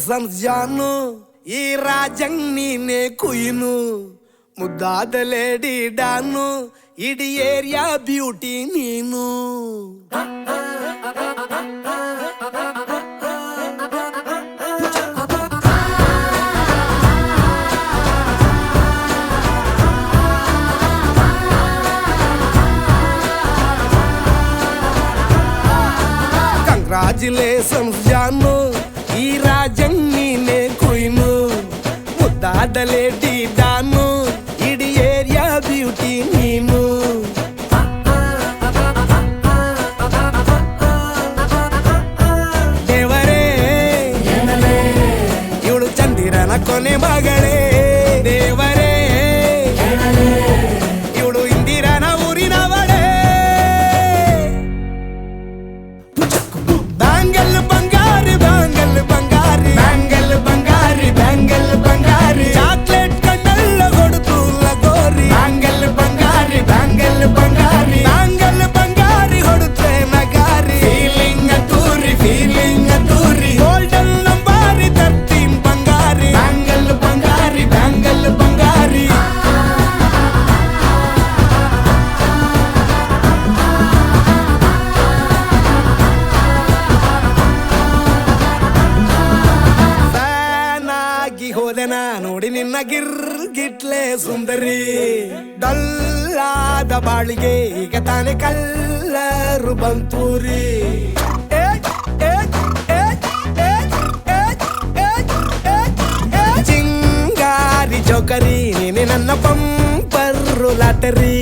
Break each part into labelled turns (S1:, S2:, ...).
S1: ಸಂಜಾನು ಈ ರಾಜಂಗ್ ನೀನೆ ಕುಯ್ನು ಮುದ್ದಾದ ಲೇಡಿ ಡಾನು ಇಡೀ ಏರಿಯಾ ಬ್ಯೂಟಿ ನೀನು ಕಂಗ್ರಾಚುಲೇಷನ್ಸ್ ಜಾನು ಈ ರಾಜಂಗ್ ನೀನೆ ಕುಯ್ನು ಮುದ್ದಾದ ಲೇಡಿ ಡಾನು ಇಡೀ ಏರಿಯಾ ಬ್ಯೂಟಿ ನೀನು ದೇವರೇ ಇವಳು ಚಂದಿರನ ಕೊನೆ ಮಗಳೇ ದೇವರೇ ಇವಳು ಇಂದಿರನ ಊರಿನವಳೇ ಬ್ಯಾಂಗಲ್ ಬಂಗಾರಿ ಬ್ಯಾಂಗಲ್ ಬಂಗಾರಿ ಬ್ಯಾಂಗಲ್ ಬಂಗಾರಿ ಬ್ಯಾಂಗಲ್ ಬಂಗಾರಿ ಚಾಕ್ಲೇಟ್ ಕಣ್ಣಲ್ಲ ಕೊಡುತ್ತು ಲಗೋರಿ ಬ್ಯಾಂಗಲ್ ಬಂಗಾರಿ ಬ್ಯಾಂಗಲ್ ಬಂಗಾರಿ ಬ್ಯಾಂಗಲ್ ಬಂಗಾರಿ ಹೊಡುತ್ತೆ ನಗಾರಿ ಫೀಲಿಂಗ್ ತೂರಿ ಗೋಲ್ಡನ್ ನಂಬಾರಿ 13 ಬಂಗಾರಿ ಬ್ಯಾಂಗಲ್ ಬಂಗಾರಿ ಬ್ಯಾಂಗಲ್ ಬಂಗಾರಿ ಹೋದೆನ ನೋಡಿ ನಿನ್ನ ಗಿರ್ಗಿಟ್ಲೆ ಸುಂದರಿ ಡಲ್ಲಾದ ಬಾಳಿಗೆ ಈಗ ತಾನೆ ಕಲ್ಲರು ಬಂತೂರಿ ಚಿಂಗಾರಿ ಜೋಕರಿ ನೀನೆ ನನ್ನ ಪಂಪರು ಲಾಟರಿ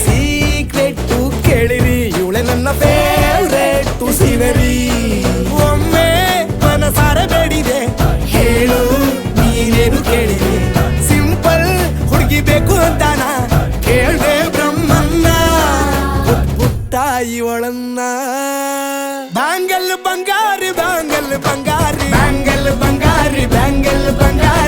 S1: ಸೀಕ್ರೆಟ್ ಕೇಳಿರಿ ಇವಳೆ ನನ್ನ ಫೇವ್ರೇಟ್ ಸೀನರಿ ಒಮ್ಮೆ ಮನಸಾರ ಬೇಡಿದೆ ಹೇಳು ನೀನೇನು ಕೇಳಿದೆ ಸಿಂಪಲ್ ಹುಡುಗಿ ಬೇಕು ಅಂತಾನ ಕೇಳ್ದೆ ಬ್ರಹ್ಮನ್ನ ಪುಟ್ಟ ಇವಳನ್ನ ಬ್ಯಾಂಗಲ್ ಬಂಗಾರಿ ಬ್ಯಾಂಗಲ್ ಬಂಗಾರಿ ಬ್ಯಾಂಗಲ್ ಬಂಗಾರಿ ಬ್ಯಾಂಗಲ್ ಬಂಗಾರಿ